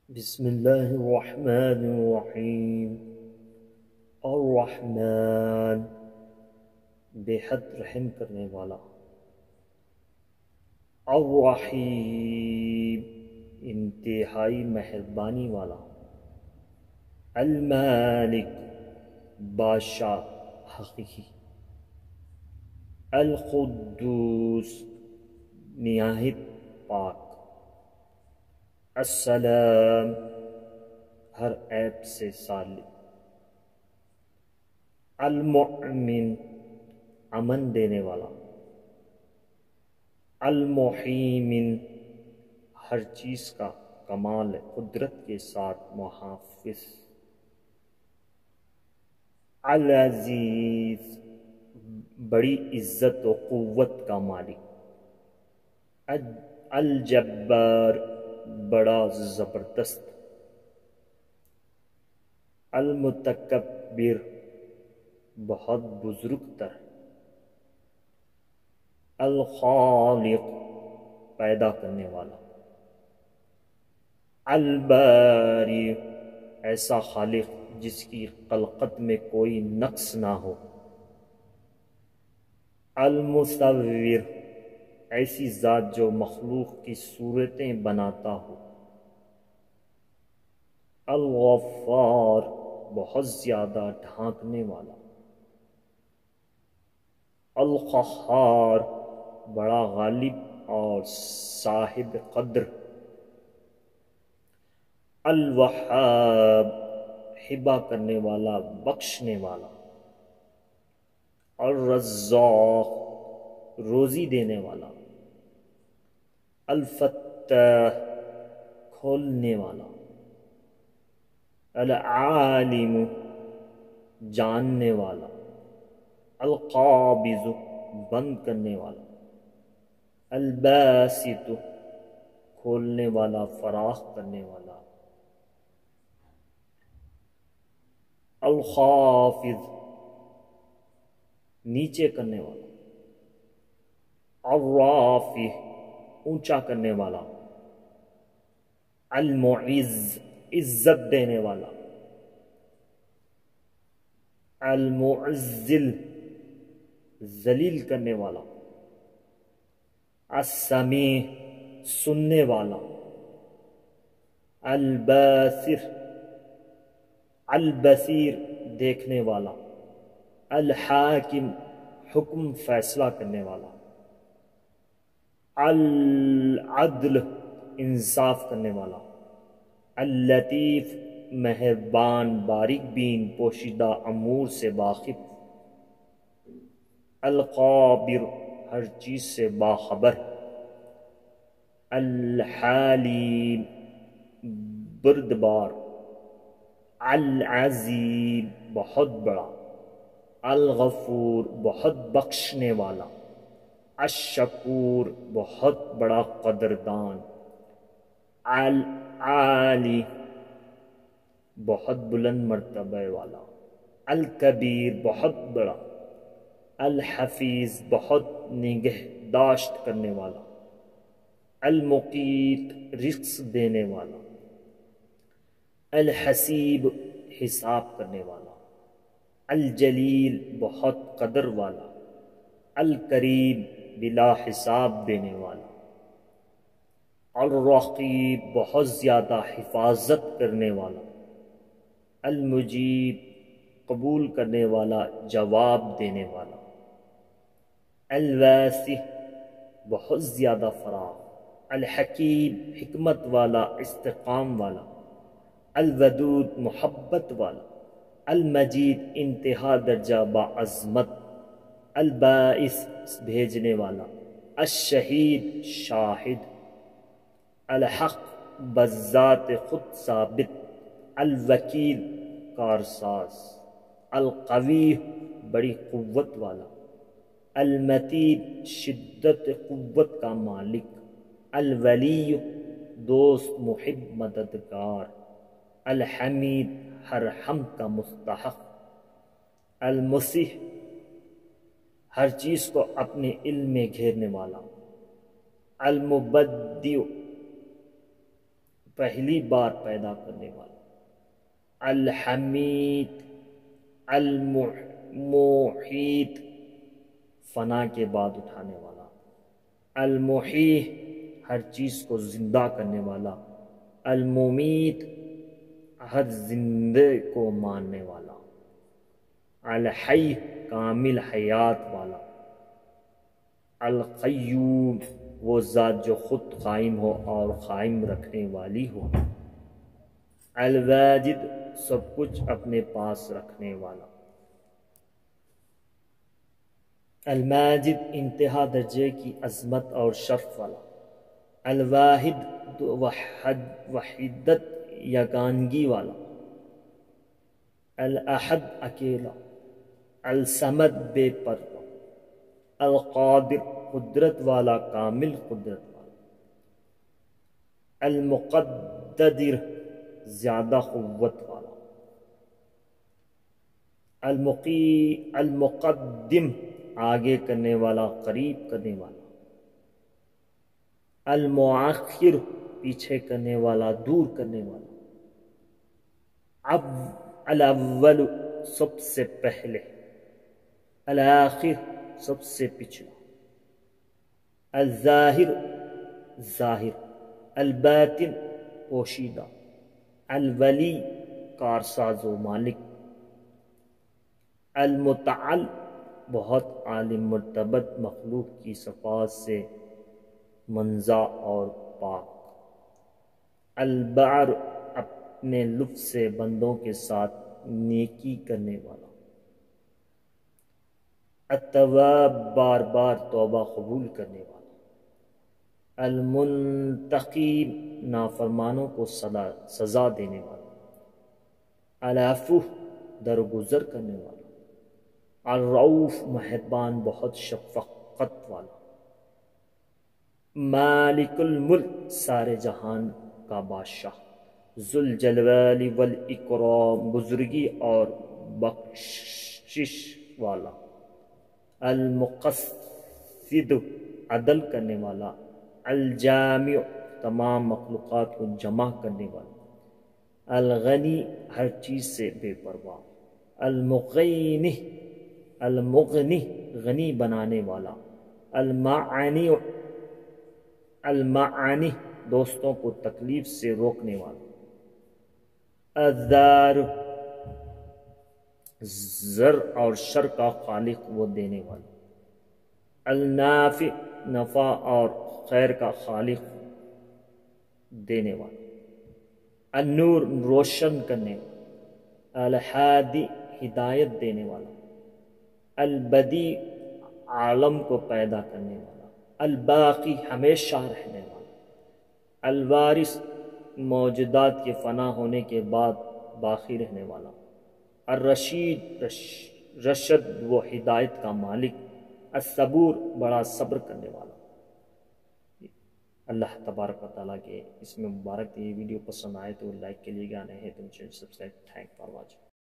بسم اللہ الرحمن الرحیم۔ الرحمن بے حد رحم کرنے والا، الرحیم انتہائی مہربانی والا، المالک بادشاہ حقیقی، القدوس نہایت پاک، السلام ہر عیب سے سالم، المؤمن امن دینے والا، المحیمن ہر چیز کا کمال قدرت کے ساتھ محافظ، العزیز بڑی عزت و قوت کا مالک، الجبار بڑا زبردست، المتکبر بہت بزرگ تر، الخالق پیدا کرنے والا، الباری ایسا خالق جس کی خلقت میں کوئی نقص نہ ہو، المصور ایسی ذات جو مخلوق کی صورتیں بناتا ہو، الغفار بہت زیادہ ڈھانکنے والا، القہار بڑا غالب اور صاحب قدر، الوہاب ہبہ کرنے والا بخشنے والا، الرزاق روزی دینے والا، الفتاح کھولنے والا، العالم جاننے والا، القابض بند کرنے والا، الباسط کھولنے والا فراخ کرنے والا، الخافض نیچے کرنے والا، الرافع اونچا کرنے والا، المعز عزت دینے والا، المعزل ذلیل کرنے والا، السمیع سننے والا، البصیر البصیر دیکھنے والا، الحاکم حکم فیصلہ کرنے والا، العدل انصاف کرنے والا، اللطیف مہربان باریک بین پوشیدہ امور سے واقف، الخبیر ہر چیز سے باخبر، الحلیم بردبار، العظیم بہت بڑا، الغفور بہت بخشنے والا، الشکور بہت بڑا قدردان، العالی بہت بلند مرتبہ والا، الکبیر بہت بڑا، الحفیظ بہت نگہداشت کرنے والا، المقیت رزق دینے والا، الحسیب حساب کرنے والا، الجلیل بہت قدر والا، الکریم بلا حساب دینے والا، الرقیب بہت زیادہ حفاظت کرنے والا، المجیب قبول کرنے والا جواب دینے والا، الواسع بہت زیادہ فراخ، الحکیم حکمت والا استقام والا، الودود محبت والا، المجید انتہا درجہ باعظمت، الباعث بھیجنے والا، الشہید شاہد، الحق بذات خود ثابت، الوکیل کارساز، القوی بڑی قوت والا، المتین شدت قوت کا مالک، الولی دوست محب مددگار، الحمید ہر حمد کا مستحق، المسیح ہر چیز کو اپنے علم میں گھیرنے والا، المبدع پہلی بار پیدا کرنے والا، الحمید، المحیط، فنا کے بعد اٹھانے والا، المحیی، ہر چیز کو زندہ کرنے والا، الممیت، ہر زندے کو مارنے والا، الحی، کامل حیات والا، القیوم، وہ ذات جو خود قائم ہو اور قائم رکھنے والی ہو، الواجد، سب کچھ اپنے پاس رکھنے والا، الماجد، انتہا درجے کی عظمت اور شرف والا، الواحد، وحدت یگانگی والا، الاحد، اکیلا، الصمد، بے پروا، القادر، قدرت والا، کامل قدرت والا، المقتدر، زیادہ قوت والا، المقدم، آگے کرنے والا، قریب کرنے والا، المؤخر، پیچھے کرنے والا، دور کرنے والا، الاول، سب سے پہلے، الآخر، سب سے پچھلا، الظاہر، ظاہر، الباطن، پوشیدہ، الولی، کارساز و مالک، المتعال، بہت عالی مرتبت مخلوق کی صفات سے منزہ اور پاک، البار، اپنے لطف سے بندوں کے ساتھ نیکی کرنے والا، التواب، بار بار توبہ قبول کرنے والا، المنتقم، نافرمانوں کو سزا دینے والا، العفو، درگزر کرنے والا، الرؤوف، مہربان، بہت شفقت والا، مالک الملک، سارے جہان کا بادشاہ، ذوالجلال والاکرام، بزرگی اور بخشش والا، المقصد، عدل کرنے والا، الجامع، تمام مخلوقات کو جمع کرنے والا، الغنی، ہر چیز سے بے پرواہ، المغنی، غنی بنانے والا، المعانی، دوستوں کو تکلیف سے روکنے والا، الضار، زر اور شر کا خالق وہ دینے والا، النافع، نفع اور خیر کا خالق دینے والا، النور، روشن کرنے والا، الہادی، ہدایت دینے والا، البدیع، عالم کو پیدا کرنے والا، الباقی، ہمیشہ رہنے والا، الوارث، موجودات کے فنا ہونے کے بعد باقی رہنے والا، الرشید، رشد و ہدایت کا مالک، الصبور، بڑا صبر کرنے والا۔ اللہ تبارک و تعالیٰ کے اس میں مبارک یہ ویڈیو پسند آئے تو لائک کے لیے گانے ہیں، تم channel subscribe. Thank for watching.